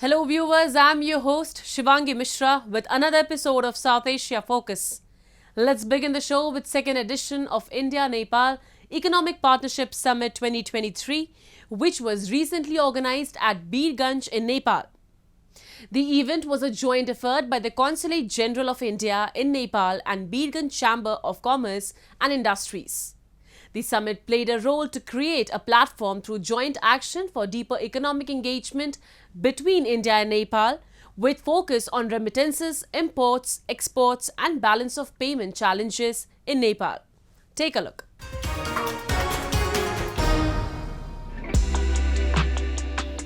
Hello viewers, I'm your host Shivangi Mishra with another episode of South Asia Focus. Let's begin the show with second edition of India-Nepal Economic Partnership Summit 2023, which was recently organized at Birgunj in Nepal. The event was a joint effort by the Consulate General of India in Nepal and Birgunj Chamber of Commerce and Industries. The summit played a role to create a platform through joint action for deeper economic engagement between India and Nepal, with focus on remittances, imports, exports, and balance of payment challenges in Nepal. Take a look.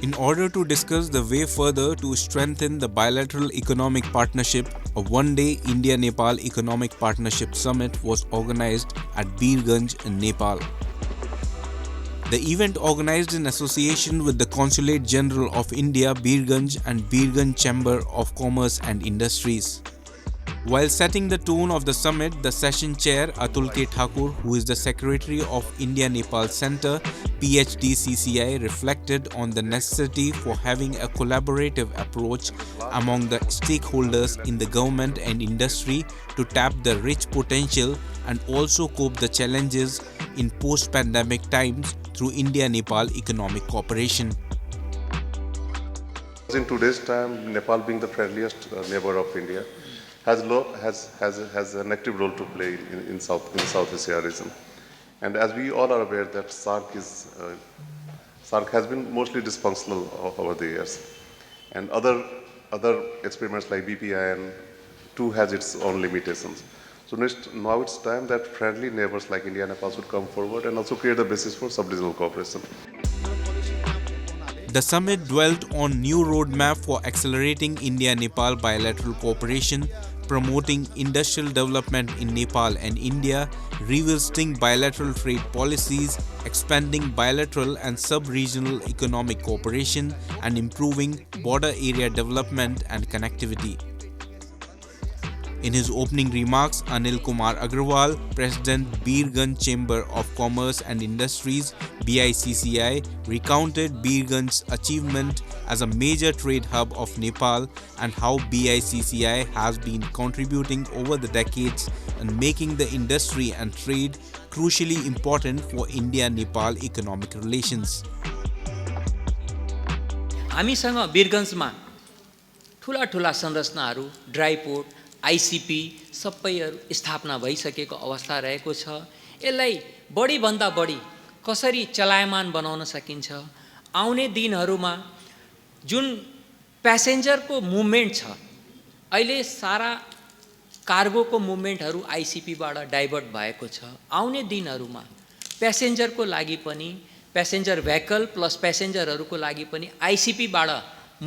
In order to discuss the way further to strengthen the bilateral economic partnership, a one-day India-Nepal Economic Partnership Summit was organized at Birgunj in Nepal. The event, organized in association with the Consulate General of India, Birgunj and Birgunj Chamber of Commerce and Industries. While setting the tone of the summit, the session chair Atul K. Thakur, who is the Secretary of India-Nepal Center, PhD CCI, reflected on the necessity for having a collaborative approach among the stakeholders in the government and industry to tap the rich potential and also cope the challenges in post-pandemic times through India-Nepal economic cooperation. In today's time, Nepal being the friendliest neighbor of India, has an active role to play in South Asia region. And as we all are aware that SAARC has been mostly dysfunctional over the years. And other experiments like BPIN too has its own limitations. So now it's time that friendly neighbors like India and Nepal should come forward and also create the basis for sub-regional cooperation. The summit dwelt on new roadmap for accelerating India-Nepal bilateral cooperation, promoting industrial development in Nepal and India, revisiting bilateral trade policies, expanding bilateral and sub-regional economic cooperation, and improving border area development and connectivity. In his opening remarks, Anil Kumar Agrawal, President Birgunj Chamber of Commerce and Industries (BICCI), recounted Birgunj's achievement as a major trade hub of Nepal and how BICCI has been contributing over the decades and making the industry and trade crucially important for India-Nepal economic relations. हामीसँग बिरगन्जमा ठुला संरचनाहरू dry port ICP सबैहरू स्थापना भइसकेको अवस्था रहेको छ। यसलाई बढीभन्दा बढी कसरी चलायमान बनाउन सकिन्छ, आउने दिनहरूमा जुन प्यासेन्जरको मुभमेन्ट छ, अहिले सारा कार्गोको मुभमेन्टहरू आईसीपीबाट डाइभर्ट भएको छ। आउने दिनहरूमा प्यासेन्जरको लागि पनि प्यासेन्जर भेहिकल प्लस प्यासेन्जरहरूको लागि पनि आईसीपीबाट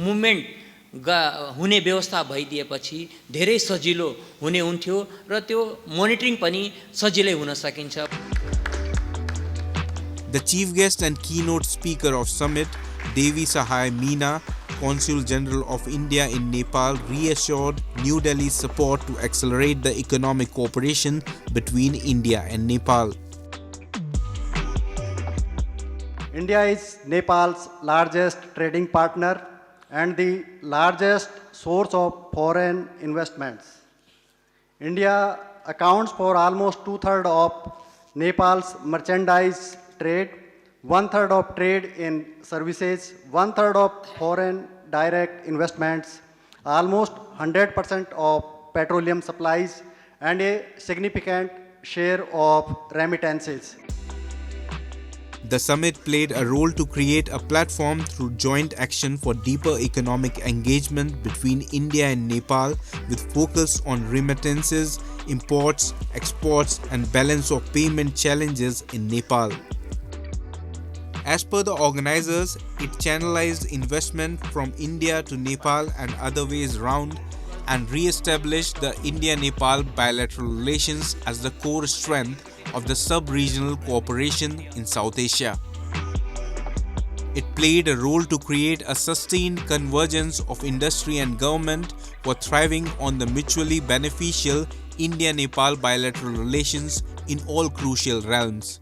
मुभमेन्ट हुने व्यवस्था भइदिएपछि धेरै सजिलो हुने हुन्थ्यो र त्यो मोनिटरिङ पनि सजिलै हुन सकिन्छ। The chief guest and keynote speaker of summit, Devi Sahai Meena, Consul General of India in Nepal, reassured New Delhi's support to accelerate the economic cooperation between India and Nepal. India is Nepal's largest trading partner and the largest source of foreign investments. India accounts for almost 2/3 of Nepal's merchandise trade, 1/3 of trade in services, 1/3 of foreign direct investments, almost 100% of petroleum supplies, and a significant share of remittances. The summit played a role to create a platform through joint action for deeper economic engagement between India and Nepal, with focus on remittances, imports, exports, and balance of payment challenges in Nepal. As per the organizers, it channelized investment from India to Nepal and other ways round, and re-established the India-Nepal bilateral relations as the core strength of the sub-regional cooperation in South Asia. It played a role to create a sustained convergence of industry and government for thriving on the mutually beneficial India-Nepal bilateral relations in all crucial realms.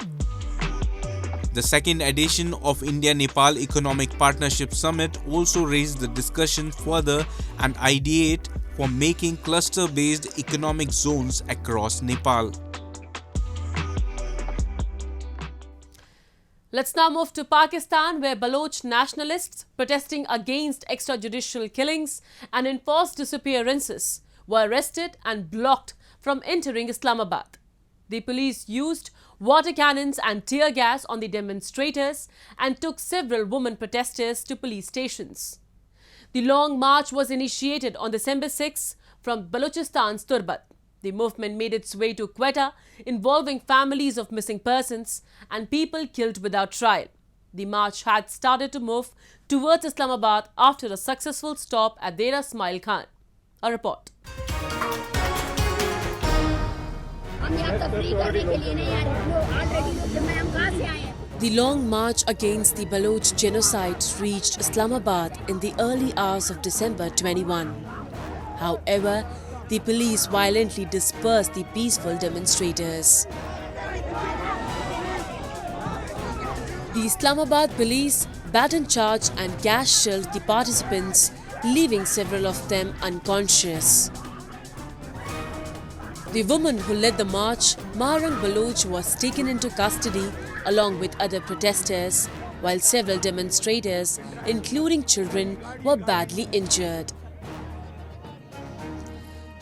The second edition of India-Nepal Economic Partnership Summit also raised the discussion further and ideate for making cluster-based economic zones across Nepal. Let's now move to Pakistan, where Baloch nationalists protesting against extrajudicial killings and enforced disappearances were arrested and blocked from entering Islamabad. The police used water cannons and tear gas on the demonstrators and took several women protesters to police stations. The long march was initiated on December 6 from Balochistan's Turbat. The movement made its way to Quetta, involving families of missing persons and people killed without trial. The march had started to move towards Islamabad after a successful stop at Dera Ismail Khan. A report. The long march against the Baloch genocide reached Islamabad in the early hours of December 21. However, the police violently dispersed the peaceful demonstrators. The Islamabad police baton charged and gas shelled the participants, leaving several of them unconscious. The woman who led the march, Maharang Baloch, was taken into custody along with other protesters, while several demonstrators, including children, were badly injured.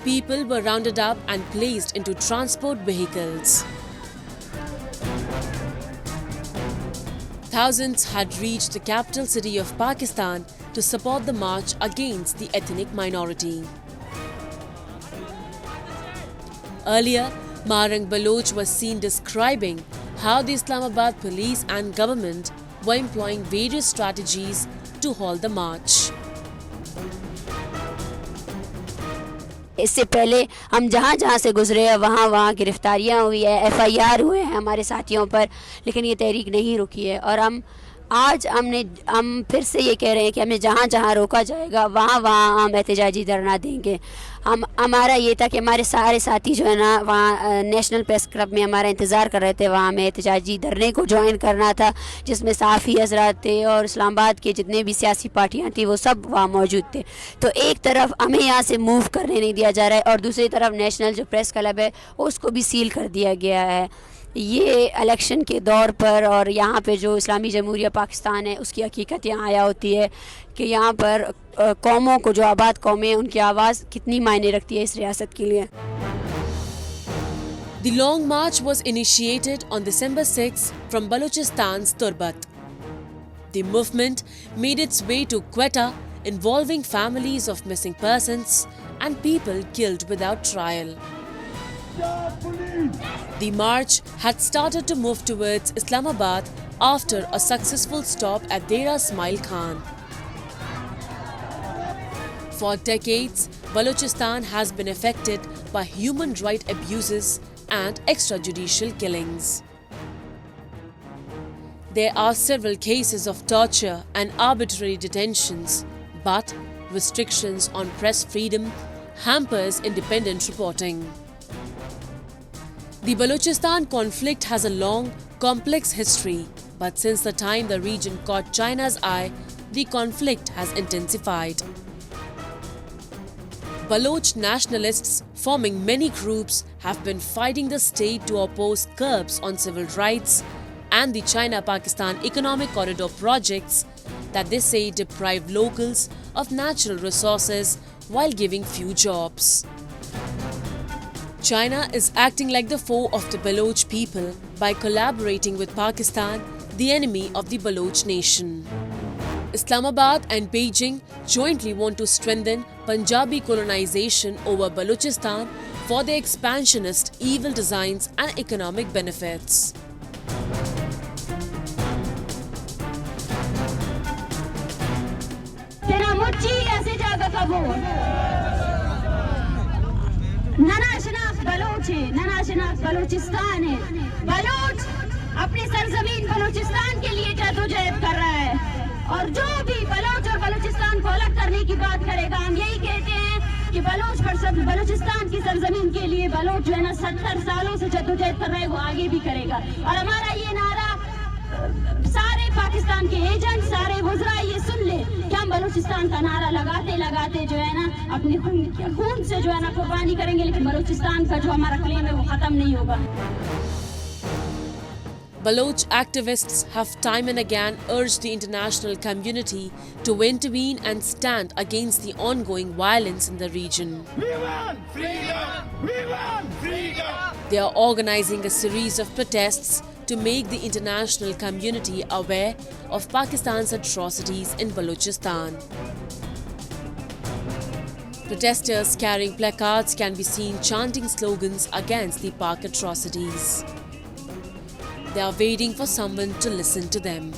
People were rounded up and placed into transport vehicles. Thousands had reached the capital city of Pakistan to support the march against the ethnic minority. Earlier, Maharang Baloch was seen describing how the Islamabad police and government were employing various strategies to halt the march. इससे पहले हम जहाँ से गुजरे हैं वहाँ गिरफ्तारियाँ हुई है, FIR हुए हैं हमारे साथियों पर, लेकिन ये तहरीक नहीं रुकी है। और हम फिर से ये कह रहे हैं कि हमें जहाँ रोका जाएगा वहाँ हम एहतजाजी धरना देंगे। हमारा ये था कि हमारे सारे साथी जो है ना वहाँ नेशनल प्रेस क्लब में हमारा इंतज़ार कर रहे थे, वहाँ हमें एहतजाजी धरने को ज्वाइन करना था, जिसमें साफ़ी हजरात थे और इस्लामाबाद के जितने भी सियासी पार्टियाँ थी वो सब वहाँ मौजूद थे। तो एक तरफ हमें यहाँ से मूव करने नहीं दिया जा रहा है और दूसरी तरफ नेशनल जो प्रेस क्लब है उसको भी सील कर दिया गया है। ये इलेक्शन के दौर पर और यहाँ पे जो इस्लामी जमहूरिया पाकिस्तान है उसकी हकीकत यहाँ आया होती है कि यहाँ पर कौमों को, जो आबाद कौमें हैं, उनकी आवाज़ कितनी मायने रखती है इस रियासत के लिए। The long march was initiated on December 6 from Balochistan's Turbat. The movement made its way to Quetta, involving families of missing persons and people killed without trial. The march had started to move towards Islamabad after a successful stop at Dera Ismail Khan. For decades, Balochistan has been affected by human rights abuses and extrajudicial killings. There are several cases of torture and arbitrary detentions, but restrictions on press freedom hampers independent reporting. The Balochistan conflict has a long, complex history, but since the time the region caught China's eye, the conflict has intensified. Baloch nationalists, forming many groups, have been fighting the state to oppose curbs on civil rights and the China-Pakistan Economic Corridor projects that they say deprive locals of natural resources while giving few jobs. China is acting like the foe of the Baloch people by collaborating with Pakistan, the enemy of the Baloch nation. Islamabad and Beijing jointly want to strengthen Punjabi colonization over Balochistan for their expansionist evil designs and economic benefits. Balochistan है। Bloch अपनी सरजमीन बलोचिस्तान के लिए जद्दोजहद कर रहा है और जो भी बलोच और बलोचिस्तान को अलग करने की बात करेगा, हम यही कहते हैं कि बलोचिस्तान की सरजमीन के लिए बलोच जो है ना 70 सालों से जद्दोजहद कर रहा है, वो आगे भी करेगा। और हमारा ये नारा सारे पाकिस्तान के एजेंट, सारे वज़रा ये सुन ले कि हम बलूचिस्तान का नारा लगाते लगाते जो है ना अपने खून से जो है ना कुर्बानी करेंगे, लेकिन बलूचिस्तान का जो हमारा क्लेम है वो खत्म नहीं होगा। Baloch activists have time and again urged the international community to intervene and stand against the ongoing violence in the region. We want freedom! We want freedom! They are organizing a series of protests to make the international community aware of Pakistan's atrocities in Balochistan. Protesters carrying placards can be seen chanting slogans against the Pak atrocities. They are waiting for someone to listen to them.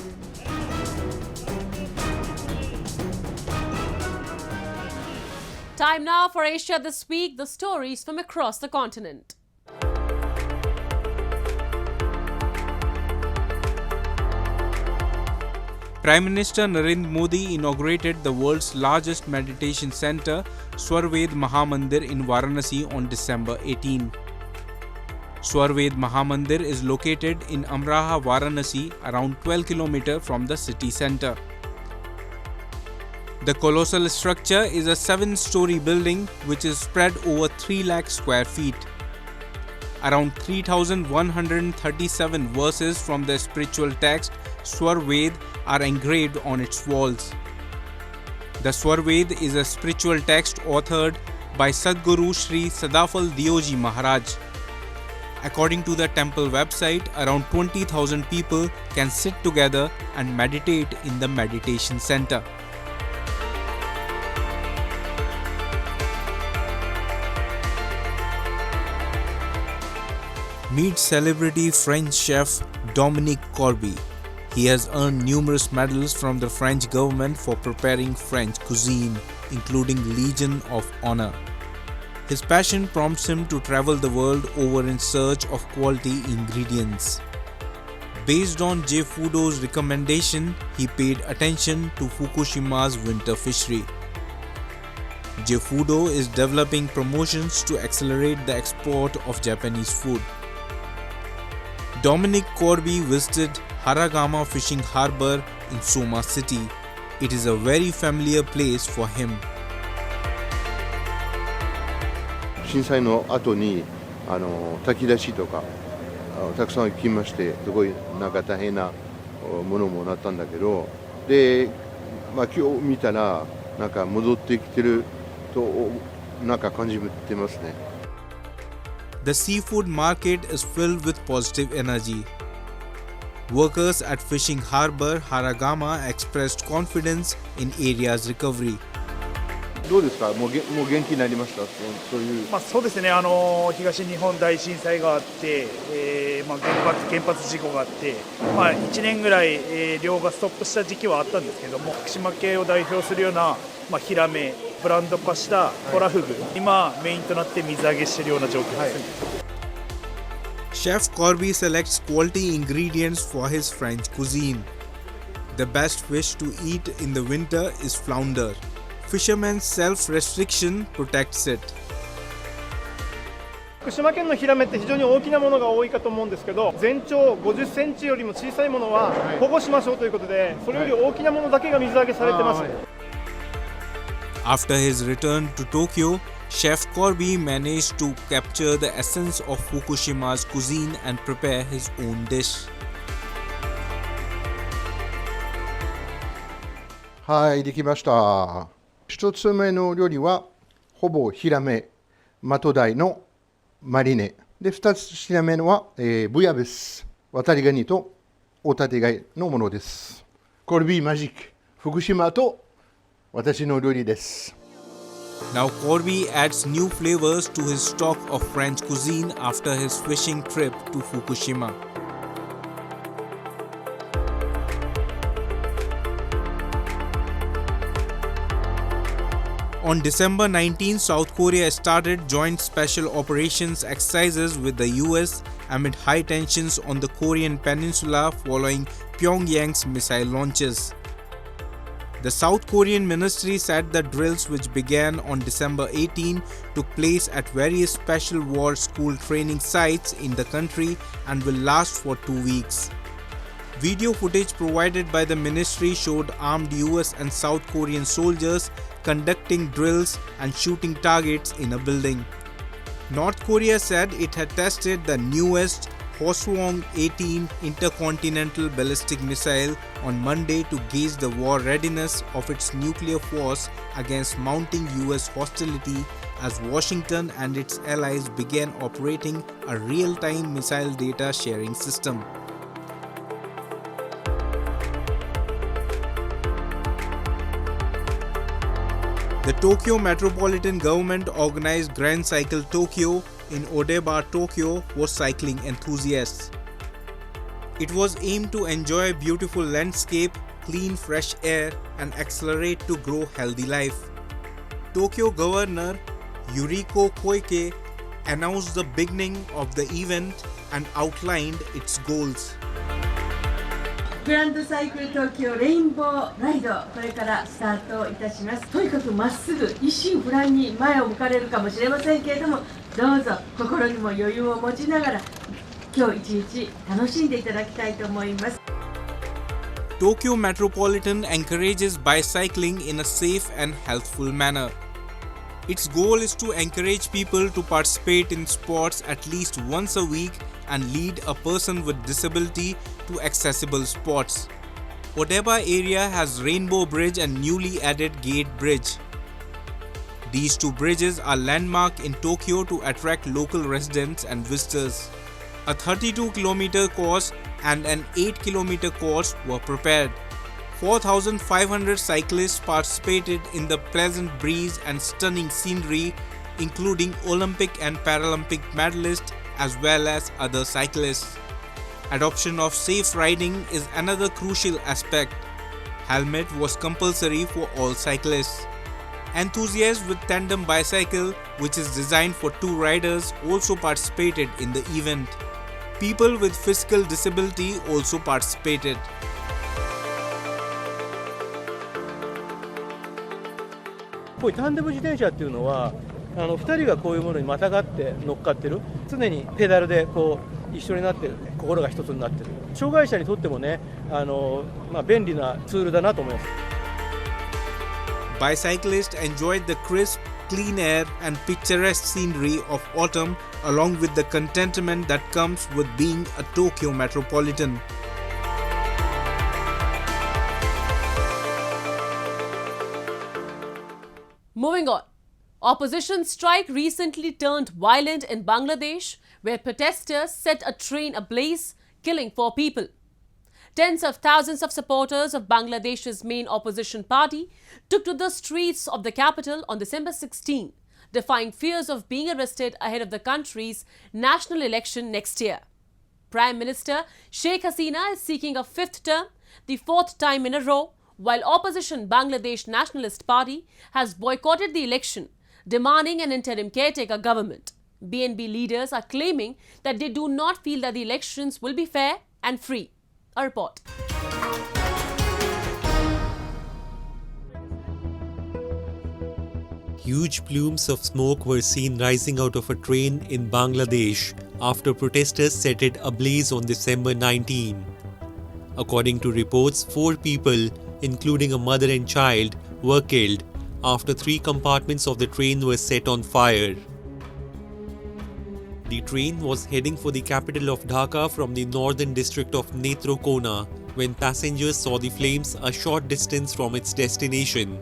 Time now for Asia This Week, the stories from across the continent. Prime Minister Narendra Modi inaugurated the world's largest meditation center, Swarved Mahamandir in Varanasi on December 18. Swarved Mahamandir is located in Amraha, Varanasi, around 12 km from the city center. The colossal structure is a 7-story building which is spread over 3 lakh square feet. Around 3,137 verses from the spiritual text Swarved are engraved on its walls. The Swarved is a spiritual text authored by Sadguru Sri Sadafal Dioji Maharaj. According to the temple website, around 20,000 people can sit together and meditate in the meditation center. Meet celebrity French chef Dominique Corby. He has earned numerous medals from the French government for preparing French cuisine, including Legion of Honor. His passion prompts him to travel the world over in search of quality ingredients. Based on J. Fudo's recommendation, he paid attention to Fukushima's winter fishery. J. Fudo is developing promotions to accelerate the export of Japanese food. Dominic Corby visited Haragama Fishing Harbour in Soma City. It is a very familiar place for him. 震災の後に炊き出しとかたくさん行きまして、すごいなんか大変なものもなったんだけど、で、今日見たらなんか戻ってきてるとなんか感じてますね。The seafood market is filled with positive energy. Workers at Fishing Harbour Haragama expressed confidence in area's recovery. どうですか？もう元気になりました？そういう。そうですね。東日本大震災があって、原発事故があって、1年ぐらい、漁がストップした時期はあったんですけども、福島県を代表するようなヒラメ、ブランド化したトラフグ、今メインとなって水揚げしているような状況です。Chef Corby selects quality ingredients for his French cuisine. The best fish to eat in the winter is flounder. Fishermen's self-restriction protects it. 福島県のヒラメって非常に大きなものが多いかと思うんですけど、全長50センチよりも小さいものは保護しましょうということで、それより大きなものだけが水揚げされてます。After his return to Tokyo, Chef Corby managed to capture the essence of Fukushima's cuisine and prepare his own dish. はい、できました。一つ目の料理はほぼヒラメ、マトダイのマリネ。で、二つ品目のは、ブヤベス、渡りガニとホタテ貝のものです。コルビーマジック、福島と私の料理です。Now Corby adds new flavors to his stock of French cuisine after his fishing trip to Fukushima. On December 19, South Korea started joint special operations exercises with the US amid high tensions on the Korean peninsula following Pyongyang's missile launches. The South Korean ministry said the drills, which began on December 18, took place at various special war school training sites in the country and will last for 2 weeks. Video footage provided by the ministry showed armed US and South Korean soldiers conducting drills and shooting targets in a building. North Korea said it had tested the newest Hwasong-18 intercontinental ballistic missile on Monday to gauge the war readiness of its nuclear force against mounting US hostility as Washington and its allies began operating a real-time missile data sharing system. The Tokyo Metropolitan Government organized Grand Cycle Tokyo in Odeba, Tokyo for cycling enthusiasts. It was aimed to enjoy beautiful landscape, clean fresh air and accelerate to grow healthy life. Tokyo Governor Yuriko Koike announced the beginning of the event and outlined its goals. グランドサイクル東京レインボーライド、これからスタートいたします。とにかくまっすぐ一心不乱に前を向かれるかもしれませんけれども、どうぞ心にも余裕を持ちながら今日一日楽しんでいただきたいと思います。 Tokyo Metropolitan encourages bicycling in a safe and healthful manner. Its goal is to encourage people to participate in sports at least once a week and lead a person with disability to accessible spots. Odeba area has Rainbow Bridge and newly added Gate Bridge. These two bridges are landmark in Tokyo to attract local residents and visitors. A 32-kilometer course and an 8-kilometer course were prepared. 4,500 cyclists participated in the pleasant breeze and stunning scenery, including Olympic and Paralympic medalists as well as other cyclists. Adoption of safe riding is another crucial aspect. Helmet was compulsory for all cyclists. Enthusiasts with tandem bicycle, which is designed for two riders, also participated in the event. People with physical disability also participated. こういうタンデム自転車っていうのは2人がこういうものにまたがって乗っかってる、常にペダルでこう一緒になってる、心が一つになってる、障害者にとってもね便利なツールだなと思います。 Bicyclists enjoyed the crisp, clean air and picturesque scenery of autumn along with the contentment that comes with being a Tokyo metropolitan. Moving on. Opposition strike recently turned violent in Bangladesh, where protesters set a train ablaze, killing 4 people. Tens of thousands of supporters of Bangladesh's main opposition party took to the streets of the capital on December 16, defying fears of being arrested ahead of the country's national election next year. Prime Minister Sheikh Hasina is seeking a 5th term, the 4th time in a row, while opposition Bangladesh Nationalist Party has boycotted the election, demanding an interim caretaker government. BNB leaders are claiming that they do not feel that the elections will be fair and free. A report. Huge plumes of smoke were seen rising out of a train in Bangladesh after protesters set it ablaze on December 19. According to reports, 4 people, including a mother and child, were killed after 3 compartments of the train were set on fire. The train was heading for the capital of Dhaka from the northern district of Netrokona when passengers saw the flames a short distance from its destination.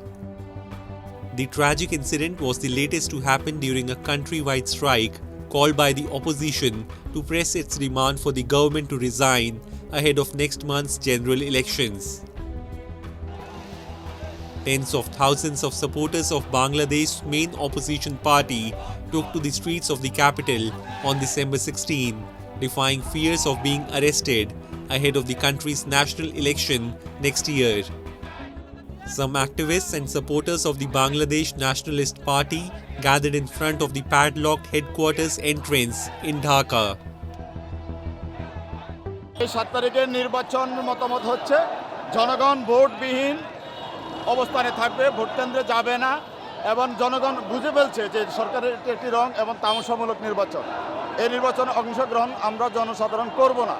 The tragic incident was the latest to happen during a countrywide strike called by the opposition to press its demand for the government to resign ahead of next month's general elections. Tens of thousands of supporters of Bangladesh's main opposition party took to the streets of the capital on December 16, defying fears of being arrested ahead of the country's national election next year. Some activists and supporters of the Bangladesh Nationalist Party gathered in front of the padlocked headquarters entrance in Dhaka. 7 তারিখের নির্বাচন মতামত হচ্ছে জনগণ ভোটবিহীন অবস্থানে থাকবে, vote কেন্দ্রে যাবে না এবং জনগণ বুঝে ফেলছে যে সরকারের একটি রং এবং তামাশামূলক নির্বাচন। এই নির্বাচনে অংশগ্রহণ আমরা জনসাধারণ করব না।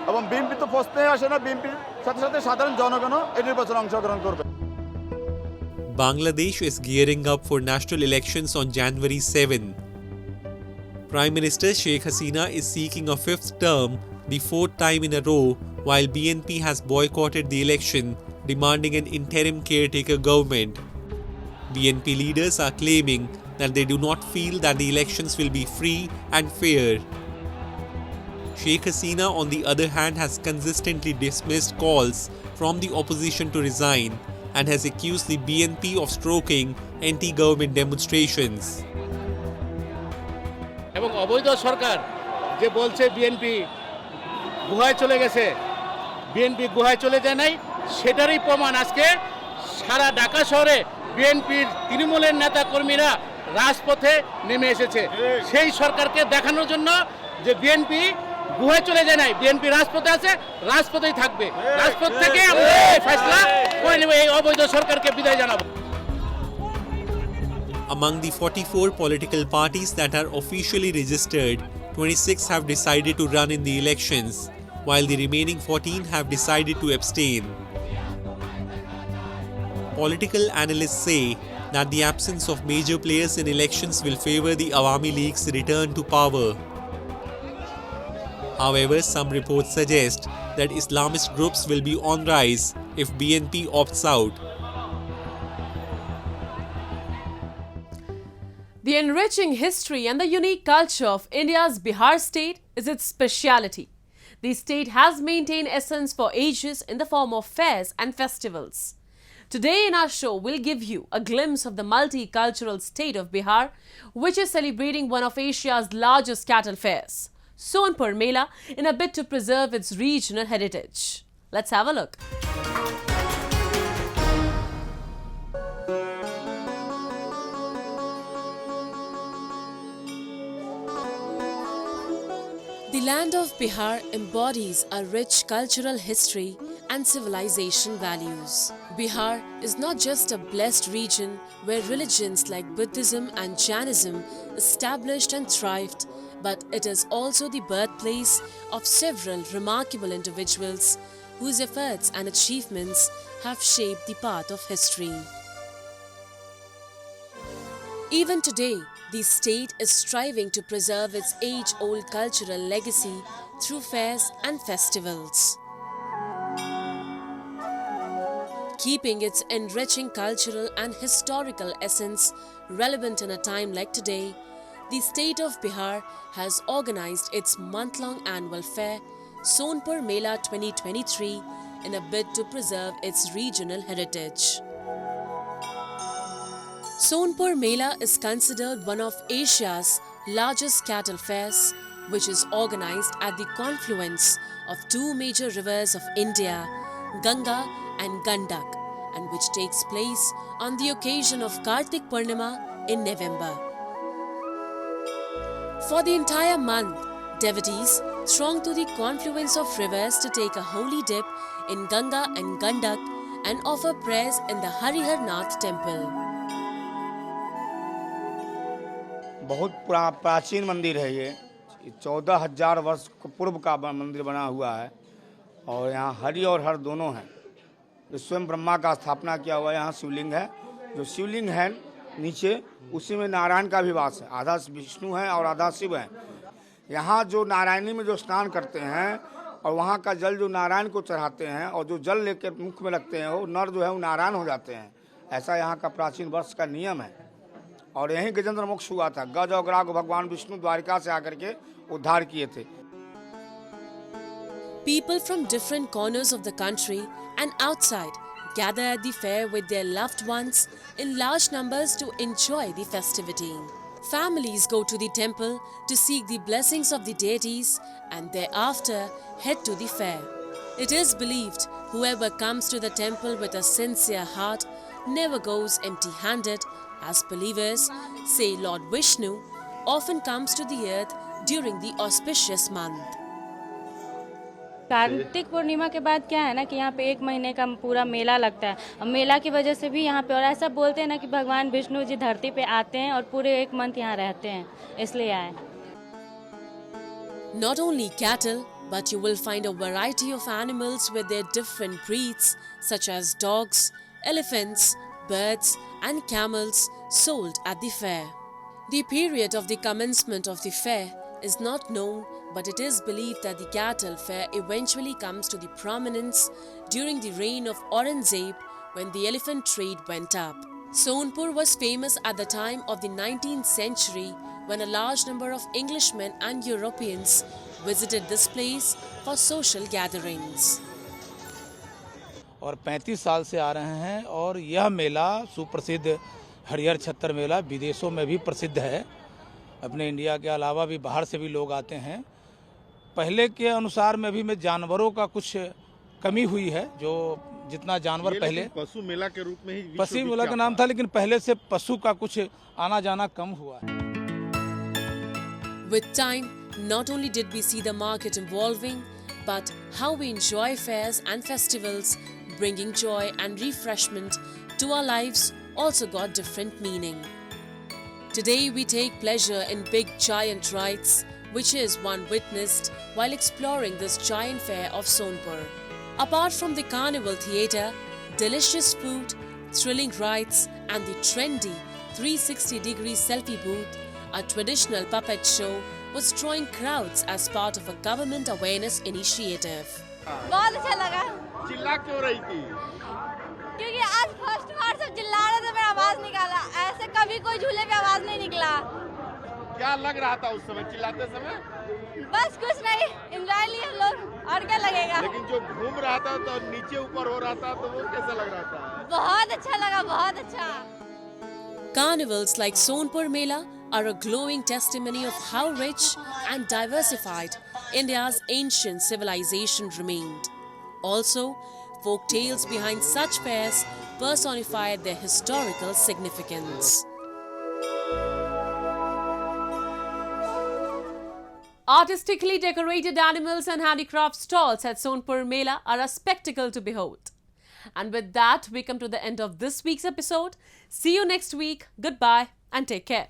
এবং বিএনপি তো প্রশ্নে আসে না, বিএনপির সাথে সাথে সাধারণ জনগণও এই নির্বাচনে অংশগ্রহণ করবে। Bangladesh is gearing up for national elections on January 7. Prime Minister Sheikh Hasina is seeking a fifth term, the fourth time in a row, while BNP has boycotted the election, demanding an interim caretaker government. BNP leaders are claiming that they do not feel that the elections will be free and fair. Sheikh Hasina, on the other hand, has consistently dismissed calls from the opposition to resign and has accused the BNP of stoking anti-government demonstrations. এবং অবৈধ সরকার যে বলছে BNP গুহায় চলে গেছে, BNP গুহায় চলে যায় নাই, সেটারই প্রমাণ আজকে সারা ঢাকা শহরে বিএনপির তৃণমূলের নেতা কর্মীরা রাজপথে নেমে এসেছে সেই সরকারকে দেখানোর জন্য যে বিএনপি গুহায় চলে যায় নাই, বিএনপি রাজপথে আছে, রাজপথেই থাকবে, রাজপথ থেকে আমরা এই ফয়সালা করে নেব, এই অবৈধ সরকারকে বিদায় জানাবো। Among the 44 political parties that are officially registered, 26 have decided to run in the elections, while the remaining 14 have decided to abstain. Political analysts say that the absence of major players in elections will favor the Awami League's return to power. However, some reports suggest that Islamist groups will be on rise if BNP opts out. The enriching history and the unique culture of India's Bihar state is its speciality. The state has maintained essence for ages in the form of fairs and festivals. Today in our show, we'll give you a glimpse of the multicultural state of Bihar, which is celebrating one of Asia's largest cattle fairs, Sonpur Mela, in a bid to preserve its regional heritage. Let's have a look. The land of Bihar embodies a rich cultural history and civilization values. Bihar is not just a blessed region where religions like Buddhism and Jainism established and thrived, but it is also the birthplace of several remarkable individuals whose efforts and achievements have shaped the path of history. Even today, the state is striving to preserve its age-old cultural legacy through fairs and festivals. Keeping its enriching cultural and historical essence relevant in a time like today, the state of Bihar has organized its month-long annual fair, Sonpur Mela 2023, in a bid to preserve its regional heritage. Sonpur Mela is considered one of Asia's largest cattle fairs, which is organized at the confluence of two major rivers of India, Ganga and Gandak, and which takes place on the occasion of Kartik Purnima in November. For the entire month, devotees throng to the confluence of rivers to take a holy dip in Ganga and Gandak and offer prayers in the Harihar Nath temple. बहुत प्राचीन मंदिर है ये 14,000 वर्ष पूर्व का मंदिर बना हुआ है और यहाँ हरि और हर दोनों हैं। स्वयं ब्रह्मा का स्थापना किया हुआ यहाँ शिवलिंग है, जो शिवलिंग है नीचे उसी में नारायण का भी वास है, आधा विष्णु है और आधा शिव है। यहाँ जो नारायणी में जो स्नान करते हैं और वहाँ का जल जो नारायण को चढ़ाते हैं और जो जल लेकर मुख में रखते हैं वो नर जो है वो नारायण हो जाते हैं। ऐसा यहाँ का प्राचीन वर्ष का नियम है और यहीं गजेंद्र मोक्ष हुआ था। गज और ग्राह को भगवान विष्णु द्वारिका से आकर के उद्धार किए थे। People from different corners of the country and outside gather at the fair with their loved ones in large numbers to enjoy the festivity. Families go to the temple to seek the blessings of the deities and thereafter head to the fair. It is believed whoever comes to the temple with a sincere heart never goes empty-handed, as believers say Lord Vishnu often comes to the earth during the auspicious month. Kartik Purnima के बाद क्या है ना कि यहाँ पे 1 महीने का पूरा मेला लगता है और मेला की वजह से भी यहाँ पे और ऐसा बोलते हैं ना कि भगवान विष्णु जी धरती पे आते हैं और पूरे 1 मंथ यहाँ रहते हैं, इसलिए आए। Not only cattle, but you will find a variety of animals with their different breeds such as dogs, elephants, birds and camels sold at the fair. The period of the commencement of the fair is not known, but it is believed that the cattle fair eventually comes to the prominence during the reign of Aurangzeb when the elephant trade went up. Sonpur was famous at the time of the 19th century when a large number of Englishmen and Europeans visited this place for social gatherings. और 35 साल से आ रहे हैं और यह मेला सुप्रसिद्ध हरिहर छत्तर मेला विदेशों में भी प्रसिद्ध है। अपने इंडिया के अलावा भी बाहर से भी लोग आते हैं। पहले के अनुसार में भी में जानवरों का कुछ कमी हुई है, जो जितना जानवर पहले पशु मेला के रूप में ही पशु मेला का नाम था, लेकिन पहले से पशु का कुछ आना जाना कम हुआ है। With time, not only did we see the market evolving, but how we enjoy fairs and festivals, bringing joy and refreshment to our lives also got different meaning. Today we take pleasure in big giant rides, which is one witnessed while exploring this giant fair of Sonpur. Apart from the carnival theatre, delicious food, thrilling rides and the trendy 360-degree selfie booth, a traditional puppet show was drawing crowds as part of a government awareness initiative. बहुत अच्छा लगा। चिल्ला क्यों रही थी? क्योंकि आज first बार सब चिल्ला रहे थे, मैं आवाज निकाला। ऐसे कभी कोई झूले पे आवाज नहीं निकला। क्या लग रहा था उस समय चिल्लाते समय? बस कुछ नहीं, एंजॉय लिए हम लोग, और क्या लगेगा। लेकिन जो घूम रहा था तो नीचे ऊपर हो रहा था, तो वो कैसा लग रहा था? बहुत अच्छा लगा, बहुत अच्छा। Carnivals like Sonpur Mela are a glowing testimony of how rich and diversified India's ancient civilization remained. Also, folk tales behind such fairs personify their historical significance. Artistically decorated animals and handicraft stalls at Sonpur Mela are a spectacle to behold. And with that, we come to the end of this week's episode. See you next week. Goodbye and take care.